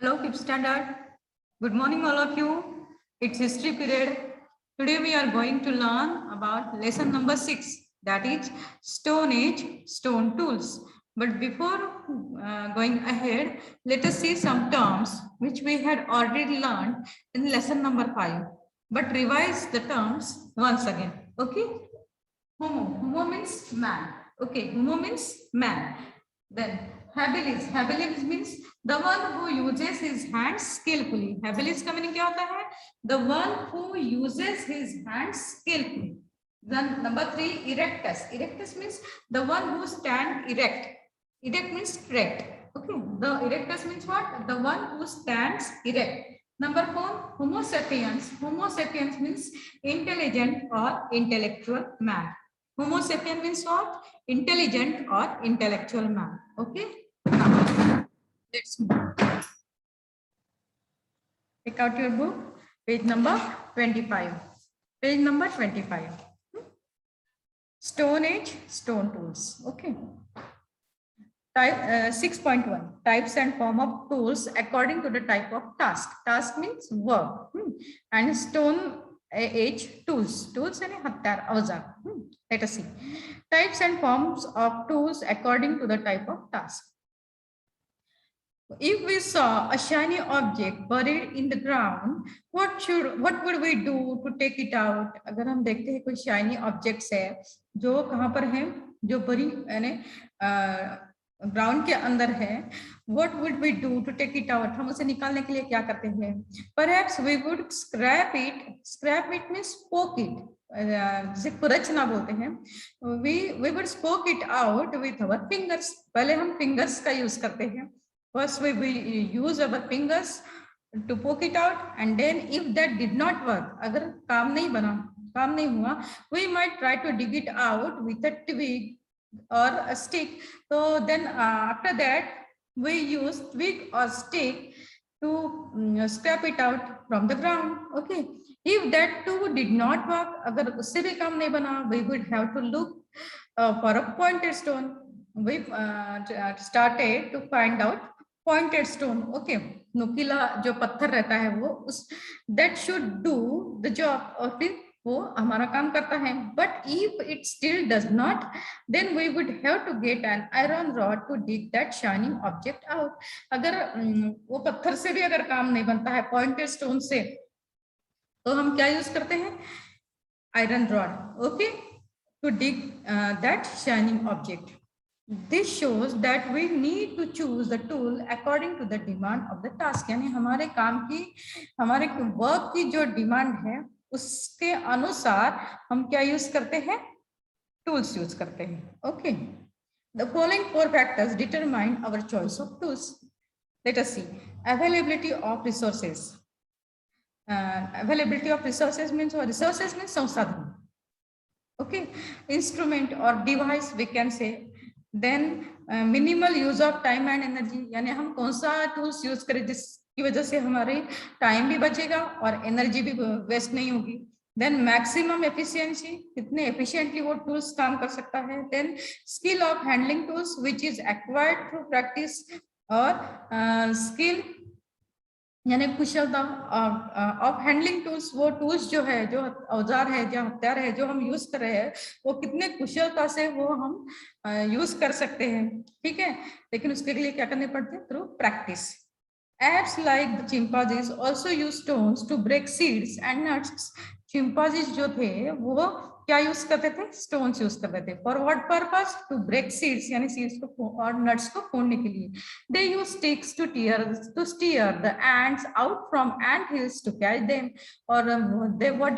Hello, fifth standard. Good morning, all of you. It's history period. Today we are going to learn about lesson number 6, that is Stone Age stone tools. But before going ahead, let us see some terms which we had already learned in lesson number 5. But revise the terms once again. Okay? Homo means man. Okay, homo means man. Then habilis means the one who uses his hands skillfully. Habilis का meaning क्या होता है? The one who uses his hands skillfully. Then number 3, erectus means the one who stand erect. Erect means straight. Okay, the erectus means what? The one who stands erect. Number 4, homo sapiens means intelligent or intellectual man. Homo sapien means what? Intelligent or intellectual man. Okay. Let's move. Take out your book, page number 25. Page number 25. Stone Age stone tools. Okay. Type 6.1 types and form of tools according to the type of task. Task means work. And stone age tools. Tools यानी हथियार औजार. Let us see. Types and forms of tools according to the type of task. If we saw a shiny object buried in the ground, what would we do to take it out? अगर हम देखते हैं कोई shiny objects है जो कहाँ पर है, जो बड़ी यानी ग्राउंड के अंदर है, what would we do to take it out? हम उसे निकालने के लिए क्या करते हैं? Perhaps we would scrap it. Scrap it means poke it. जिसे कुरचना बोलते हैं. We would poke it out with our fingers. पहले हम fingers का यूज करते हैं. First we use our fingers to poke it out, and then if that did not work, अगर काम नहीं बना, काम नहीं हुआ, we might try to dig it out with a twig or a stick. So then after that we use twig or stick to scrape it out from the ground. Okay, if that too did not work, अगर उससे भी काम नहीं बना, we would have to look for a pointed stone. We started to find out pointed stone. Okay, नुकीला जो पत्थर रहता है वो उस that should do the job, और फिर वो हमारा काम करता है. But if it still does not, then we would have to get an iron rod to dig that shining object out. अगर वो पत्थर से भी अगर काम नहीं बनता है pointed stone से, तो हम क्या यूज करते हैं? Iron rod. Okay, to dig that shining object. This shows that we need to choose the tool according to the demand of the task. यानी हमारे काम की, हमारे वर्क की जो डिमांड है उसके अनुसार हम क्या यूज करते हैं? टूल्स यूज करते हैं. Okay, the following 4 factors determine our choice of tools. Let us see. Availability of resources. Availability of resources means what? Resources means संसाधन. Okay, instrument or device we can say. Then minimal use of time and energy, यानी हम कौन सा tools use करें जिसकी वजह से हमारे टाइम भी बचेगा और एनर्जी भी वेस्ट नहीं होगी. देन मैक्सिमम एफिशिएंसी, कितने एफिशिएंटली वो टूल्स काम कर सकता है. Then skill of handling tools which is acquired through practice, और स्किल यानी कुशलता ऑफ हैंडलिंग टूल्स. वो टूल्स जो है, जो औजार है, जो हथियार है जो हम यूज कर रहे हैं, वो कितने कुशलता से वो हम यूज कर सकते हैं. ठीक है, लेकिन उसके लिए क्या करने पड़ते हैं? Through practice. Apes like the chimpanzees also use stones to break seeds and nuts. Chimpanzees जो थे वो क्या यूज करते थे? स्टोन्स यूज करते थे. For what purpose? To break seeds, यानी सीड्स को और नट्स को फोड़ने के लिए. They use sticks to steer the ants out from ant hills to catch them. और what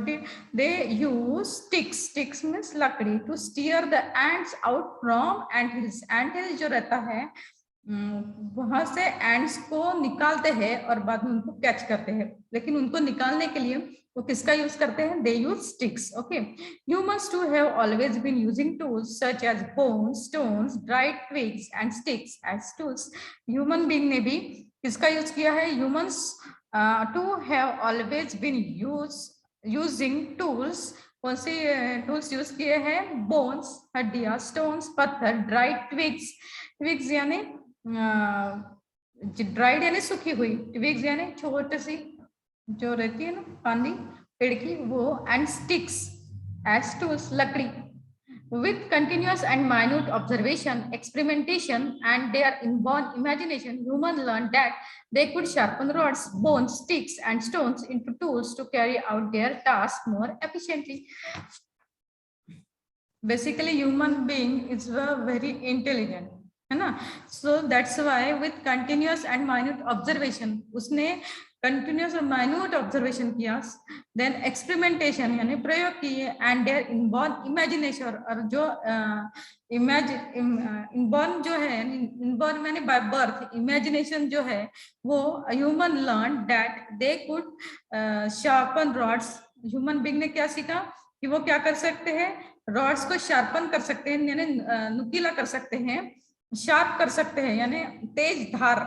did they use? Sticks means लकड़ी, to steer the ants out from ant hills. ant hills जो रहता है वहां से एंड्स को निकालते हैं और बाद में उनको कैच करते हैं. लेकिन उनको निकालने के लिए वो किसका यूज करते हैं? They use sticks. Okay, humans too have always been using tools such as bones, stones, dried twigs and sticks as tools. Human being ने भी किसका यूज किया है? Humans too have always been using tools. कौन से tools use किए हैं? Bones हड्डियां, स्टोन्स पत्थर, ड्राइड ट्विग्स. ट्विग्स यानी ड्राइड यानी सूखी हुई, ट्विग्स यानी छोटी सी जो रहती है ना फांदी पेड़ की वो, एंड स्टिक्स एज टूल्स लकड़ी. With continuous and minute observation, experimentation, and their inborn imagination, humans learned that they could sharpen rods, bones, sticks, and stones into tools to carry out their tasks more efficiently. Basically, human being is very intelligent, है ना? So that's why with continuous and minute observation, उसने continuous और minute observation किया, then experimentation यानी प्रयोग किए, and there inborn imagination, और जो इनबॉर्न जो है, इनबॉर्न मैंने बाय बर्थ, इमेजिनेशन जो है वो human learn that they could sharpen rods. Human being ने क्या सीखा कि वो क्या कर सकते हैं, रॉड्स को शार्पन कर सकते हैं यानी नुकीला कर सकते हैं, शार्प कर सकते हैं यानी तेज धार,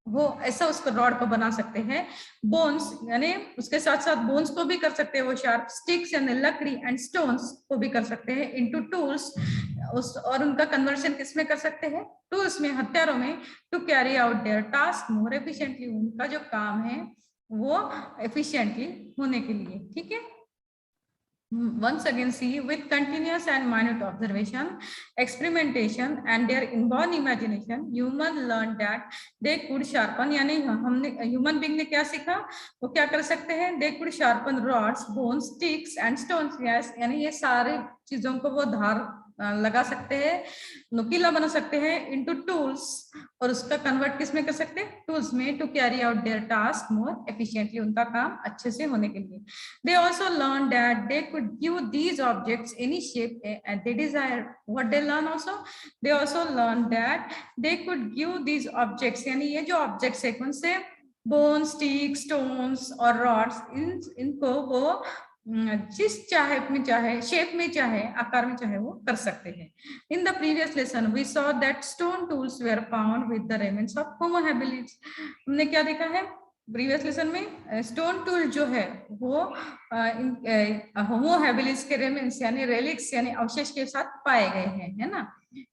वो ऐसा उसको रॉड को बना सकते हैं. बोन्स यानी उसके साथ साथ बोन्स को भी कर सकते हैं वो शार्प, स्टिक्स यानी लकड़ी, एंड स्टोन्स को भी कर सकते हैं इनटू टूल्स, उस और उनका कन्वर्शन किसमें कर सकते हैं, टूल्स में, हथियारों में, to carry out their task more efficiently, उनका जो काम है वो एफिशिएंटली होने के लिए. ठीक है. Once again, see, with continuous and minute observation, experimentation, and their inborn imagination, human learned that they could sharpen, यानी हमने ह्यूमन बीइंग ने क्या सीखा, वो क्या कर सकते हैं, they could sharpen rods, bones, sticks, and stones. Yes, यानी ये सारे चीजों को वो धार लगा सकते हैं, नुकीला बना सकते हैं इनटू टूल्स, और उसका कन्वर्ट किस में कर सकते हैं, टूल्स में, to carry out their task more efficiently, उनका काम अच्छे से होने के लिए. They also learned that they could give these objects any shape they desire. What they learn also? They also learned that they could give these objects, यानी ये जो objects है कौन से, बोन, स्टिक, स्टोन्स और रॉड्स, इनको वो जिस चाहे में चाहे, शेप में चाहे, आकार में चाहे वो कर सकते हैं. In the previous lesson, we saw that stone tools were found with the remains of Homo habilis. हमने क्या देखा है प्रीवियस लेसन में, स्टोन टूल जो है वो होमो हैबिलिस के रेमेन्स यानी रेलिक्स यानी अवशेष के साथ पाए गए हैं, है ना.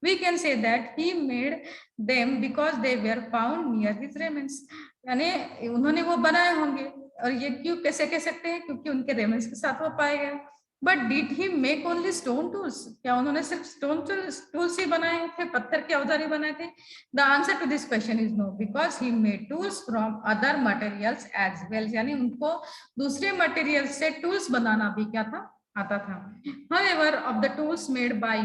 We can say that he made them because they were found near his remains, यानी उन्होंने वो बनाए होंगे, और ये क्यों कैसे कह सकते हैं, क्योंकि उनके रेमेन्स के साथ वो पाए गए. But did he make only stone tools, क्या उन्होंने सिर्फ स्टोन टूल्स ही बनाए थे, पत्थर के औजार ही बनाए थे? The answer to this question is no, because he made tools from other materials as well, यानी उनको दूसरे मटेरियल से टूल्स बनाना भी क्या था, आता था. However, of the tools made by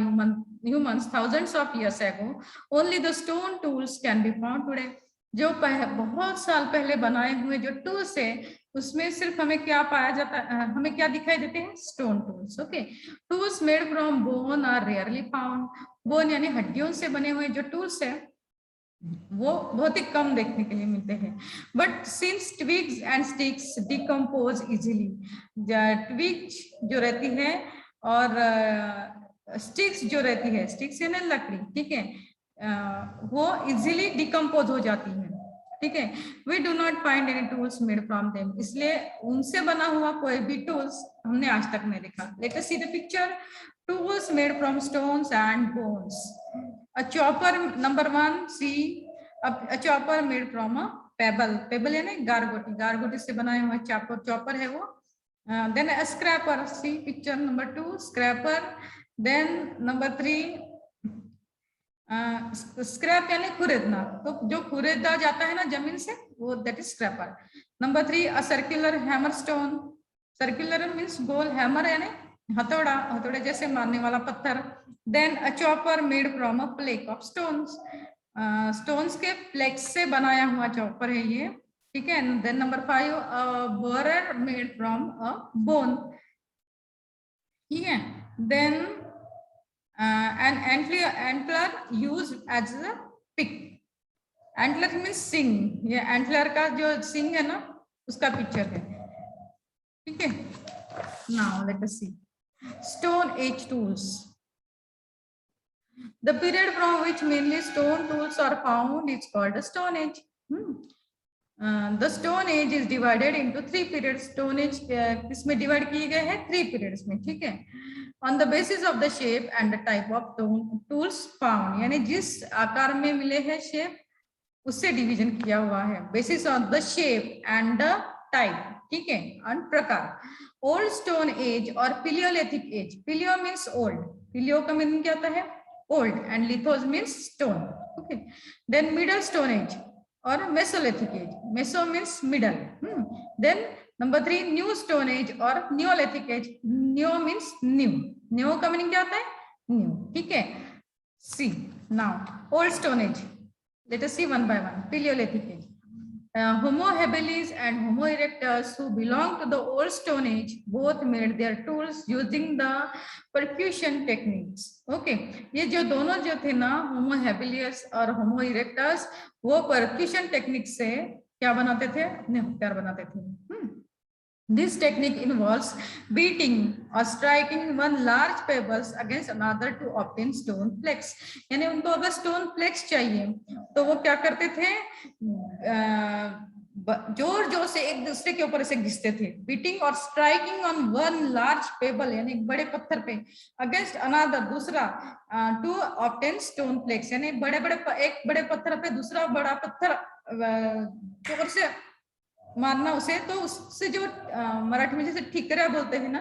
humans thousands of years ago, only the stone tools can be found today. जो बहुत साल पहले बनाए हुए जो टूल्स है उसमें सिर्फ हमें क्या पाया जाता है, हमें क्या दिखाई देते हैं, stone tools. Okay. Tools made from bone are rarely found. Bone यानी हड्डियों से बने हुए जो टूल्स है वो बहुत ही कम देखने के लिए मिलते हैं. But since twigs and sticks decompose easily, twigs जो रहती है और स्टिक्स जो रहती है, स्टिक्स यानी लकड़ी, ठीक है, वो इजीली डिकम्पोज हो जाती है. ठीक है. We do not find any tools made from them, इसलिए उनसे बना हुआ कोई भी टूल्स हमने आज तक नहीं देखा. Let us C the picture. Tools made from stones and bones. A chopper, number 1, see, a chopper made from a pebble. Pebble यानी गारगोटी, गारगोटी से बनाया हुआ चॉपर है वो. Then a scraper, see picture number 2, scraper. Then number 3, scrap यानी खुरेदना, तो जो खुरेदा जाता है ना जमीन से वो, that is scraper. Number 3, a circular hammer stone. Circular means गोल, हैमर यानी हथौड़ा, हथौड़े जैसे मारने वाला पत्थर. Then a chopper made from a flake of stones. Stones के प्लेक्स से बनाया हुआ चॉपर है ये. ठीक है. Then number 5, a borer made from a bone. ठीक है. Then an antler used as a pick. Antler means सिंग, ये antler का जो सिंग है ना उसका पिक्चर है. ठीक है. Now let us see Stone Age tools. The period from which mainly stone tools are found is called the Stone Age. The Stone Age is divided into 3 periods. Stone Age इसमें divide किए गए हैं 3 periods में. ठीक है. On the basis of the shape and the type of tools found, यानी जिस आकार में मिले हैं शेप उससे डिवीजन किया हुआ है basis on the shape and the type, ठीक है, एंड प्रकार। ओल्ड स्टोन एज और palaeolithic age, palaeo means old, palaeo का मीनिंग क्या होता है, old, and lithos means stone, okay. Then middle stone age और mesolithic age, meso means middle, then number 3 new stone age और neolithic age, new means new, new का meaning क्या होता है, न्यू, ठीक है। See now old stone as, let us see one by one. Paleolithic age. Homo habilis and Homo erectus who belong to the old Stone Age both made their tools using the percussion techniques. Okay, ये जो दोनों जो थे ना, Homo habilis और Homo erectus, वो percussion technique से क्या बनाते थे, अपने हथियार बनाते थे। This technique involves beating or striking one large pebbles against another to obtain stone flakes. यानी उनको अगर stone flakes चाहिए तो वो क्या करते थे, जोर जोर से एक दूसरे के ऊपर से घिसते थे, बीटिंग और striking on one large payable यानी एक बड़े पत्थर पे, अगेंस्ट अनदर दूसरा, टू ऑब्टेन स्टोन फ्लेक्स यानी बड़े बड़े एक बड़े पत्थर पे दूसरा बड़ा पत्थर जोर से मारना उसे, तो उससे जो मराठी में जैसे ठिकरा बोलते हैं ना,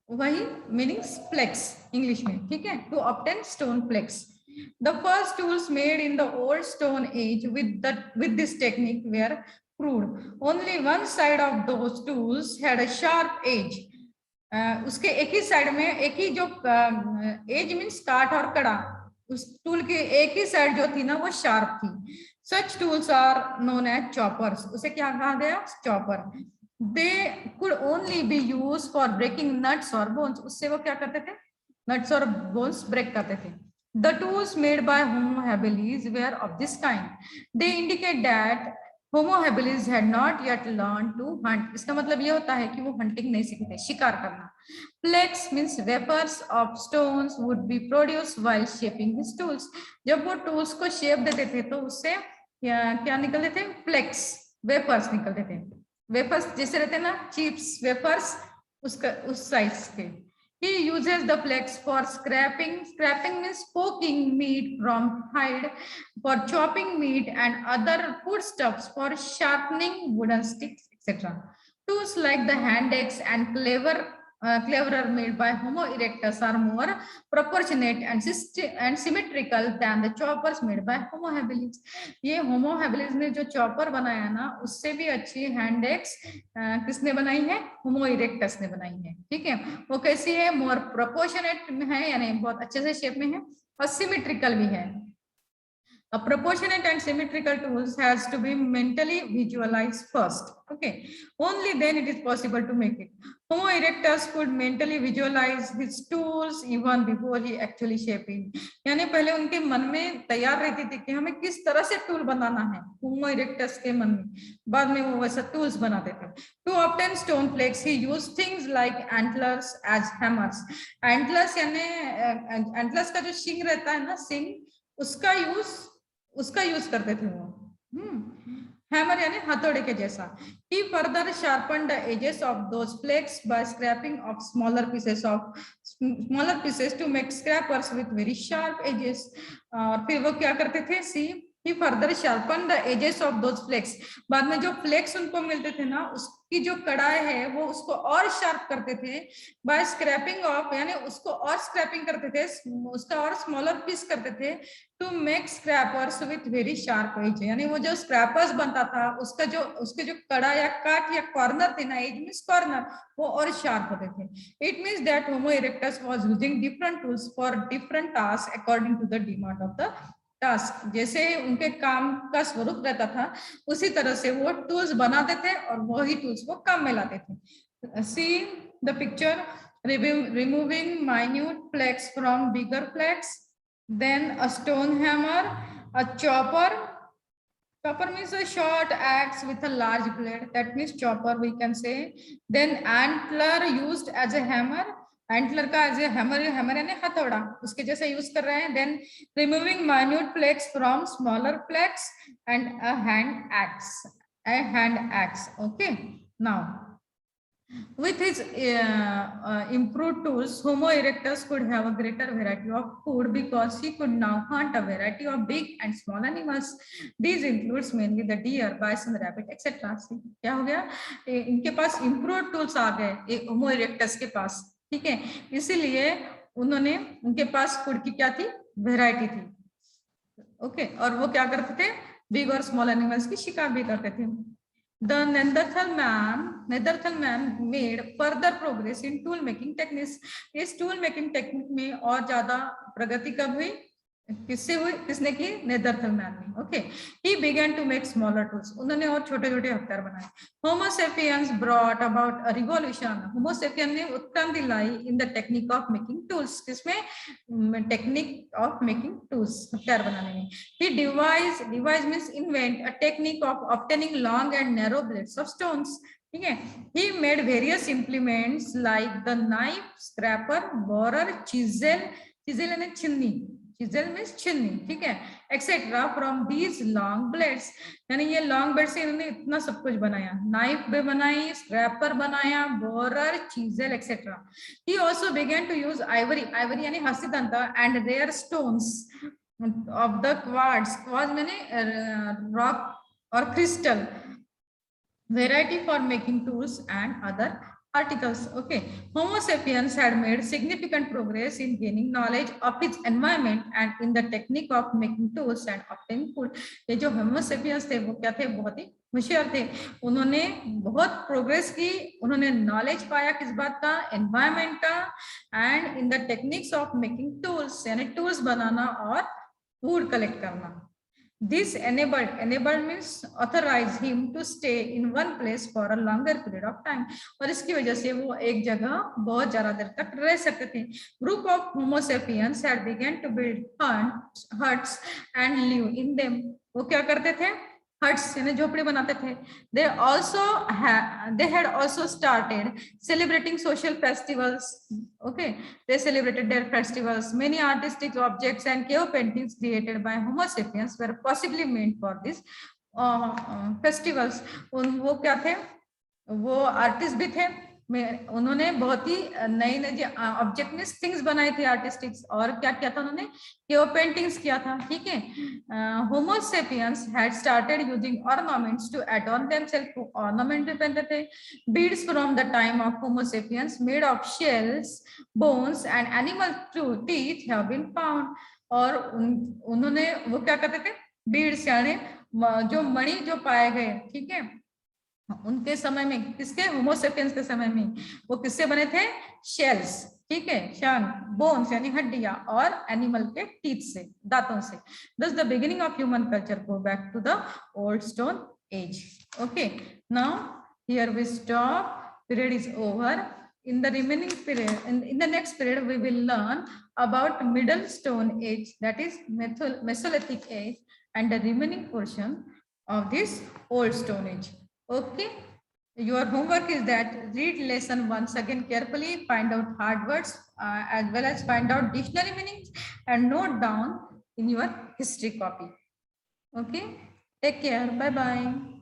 वही मीनिंग फ्लेक्स इंग्लिश में, ठीक है, to obtain stone flakes. The first tools made in the old stone age with this technique were crude. Only one side of those tools had a sharp edge. उसके एक ही side में एक ही जो as means काट और कड़ा, उस tool के एक ही साइड जो थी ना वो शार्प थी। Such tools are known as choppers. उसे क्या कहा गया, chopper. They could only be used for breaking nuts or bones. उससे वो क्या करते थे, nuts और bones break करते थे। The tools made by Homo habilis were of this kind. They indicate that Homo habilis had not yet learned to hunt. इसका मतलब ये होता है कि वो hunting नहीं सीखे थे, शिकार करना। Flakes means vapors of stones would be produced while shaping his tools. जब वो tools को shape देते थे तो उससे क्या निकलते थे, फ्लेक्स, वेपर्स निकलते थे। वेपर्स जैसे रहते हैं ना, चिप्स वेपर्स, उसका उस साइज के। He uses the flex for scraping. Scraping means poking meat from hide, for chopping meat and other foodstuffs, for sharpening wooden sticks, etc. Tools like the hand axe and cleaver made by Homo erectus are more proportionate and symmetrical than the choppers made by Homo habilis. ये Homo habilis ने जो chopper बनाया ना, उससे भी अच्छी hand axe किसने बनाई है, Homo erectus ने बनाई है, ठीक है। वो कैसी है, मोर प्रोपोर्शनेट है यानी बहुत अच्छे से शेप में है, और सिमेट्रिकल भी है। A proportionate and symmetrical tools has to be mentally visualized first. Okay, only then it is possible to make it. Homo erectus could mentally visualize his tools even before he actually shaping. यानी पहले उनके मन में तैयार रहती थी कि हमें किस तरह से टूल बनाना है, Homo erectus के मन में, बाद में वो वैसा टूल्स बनाते थे। To obtain stone flakes, he used things like antlers as hammers. Antlers यानी antlers का जो शिंग रहता है ना, सिंग, उसका यूज करते थे वो। हैमर यानी हथौड़े के जैसा। He further sharpened the edges of those flakes by scraping off smaller pieces to make scrapers with very sharp edges. और फिर वो क्या करते थे, सी He further sharpened the edges of those flakes. बाद में जो फ्लेक्स उनको मिलते थे ना, उसकी जो कड़ाई है वो उसको और शार्प करते थे by scraping off, यानी उसको और स्क्रैपिंग करते थे, उसका और स्मॉलर पीस करते थे to make scrapers with very sharp edge. यानी वो जो स्क्रैपर्स बनता था उसके जो कड़ा या काट या कॉर्नर थे ना, एज मींस कॉर्नर, वो और शार्प होते थे। It means that Homo erectus was using different tools for different tasks according to the demand of the task. जैसे उनके काम का स्वरूप रहता था उसी तरह से वो टूल्स बनाते थे और वही टूल्स वो काम में लाते थे। See the picture, removing minute flakes from bigger flakes, then a stone hammer, a chopper. Chopper means a short axe with a large blade, that means chopper we can say. Then antler used as a hammer, antler का as a hammer, hammer यानी हथौड़ा, उसके जैसे use कर रहे हैं। Then removing minute flakes from smaller flakes and a hand axe, okay. Now With his improved tools, Homo erectus could have a greater variety of food because he could now hunt a variety of big and small animals. These includes mainly the deer, bison, rabbit, etc. क्या हो गया? इनके पास improved tools आ गए Homo erectus के पास, ठीक है? इसीलिए उन्होंने उनके पास फूड की क्या थी? वैरायटी थी. ओके, और वो क्या करते थे? बिग और स्मॉल एनिमल्स की शिकार भी करते थे. The Neanderthal man made further progress in tool making techniques. इस tool making technique में और ज्यादा प्रगति कब हुई? किससे हुई? किसने की? नेदरथल मैन ने. Okay, he began to make smaller tools. उन्होंने और छोटे-छोटे हथियार बनाए. Homo sapiens brought about a revolution. Homo sapiens ने उत्क्रांति लाई in the technique of making tools. किसमें? technique of making tools, हथियार बनाने में. He devise means invent a technique of obtaining long and narrow blades of stones. ठीक है. He made various implements like the knife, scraper, borer, chisel यानी छिन्नी, chisel means छिन्नी, ठीक है, etc. From these long blades, यानी ये long blades से इन्होंने इतना सब कुछ बनाया. Knife भी बनाई, scraper बनाया, borer, chisel, etc. He also began to use ivory यानी हस्ती तंत्र and rare stones of the quartz मैंने rock or crystal variety for making tools and other articles. Okay, Homo sapiens had made significant progress in gaining knowledge of its environment and in the technique of making tools and obtaining food. ये जो Homo sapiens थे वो क्या थे? बहुत ही होशियार थे. उन्होंने बहुत प्रोग्रेस की, उन्होंने नॉलेज पाया किस बात का? एनवायरमेंट का, and in the techniques of making tools यानी टूल्स बनाना और फूड कलेक्ट करना. This enabled means authorized him to stay in one place for a longer period of time. और इसकी वजह से वो एक जगह बहुत ज्यादा देर तक रह सकते थे. Group of Homo sapiens had begun to build huts and live in them. वो क्या करते थे? Huts यानी झोपड़ी बनाते थे. They had also started celebrating social festivals. Okay, they celebrated their festivals. Many artistic objects and cave paintings created by Homo sapiens were possibly meant for these festivals. वो क्या थे? वो आर्टिस्ट भी थे. उन्होंने बहुत ही नई नई ऑब्जेक्ट में थिंग्स बनाई थी आर्टिस्टिक्स. और क्या किया था उन्होंने? केव पेंटिंग्स किया था. ठीक है. Homo sapiens had started using ornaments to adorn themselves. Ornament भी पहनते थे. Beads from the time of Homo sapiens made of shells, bones and animal teeth have been found. और उन्होंने वो क्या करते थे? बीड्स यानी जो मणि जो पाए गए, ठीक है, उनके समय में, किसके? होमो सेपियंस के समय में, वो किससे बने थे? शेल्स, ठीक है, शान, बोन्स यानी हड्डियां, और एनिमल के टीथ से, दांतों से. Thus the beginning of human culture go back to the old stone age. Okay, now here we stop. Period is over. In the remaining period, in the next period, we will learn about middle stone age, that is Mesolithic age, and the remaining portion of this old stone age. Okay, your homework is that read lesson once again carefully, find out hard words as well as find out dictionary meanings and note down in your history copy. Okay, take care. Bye bye.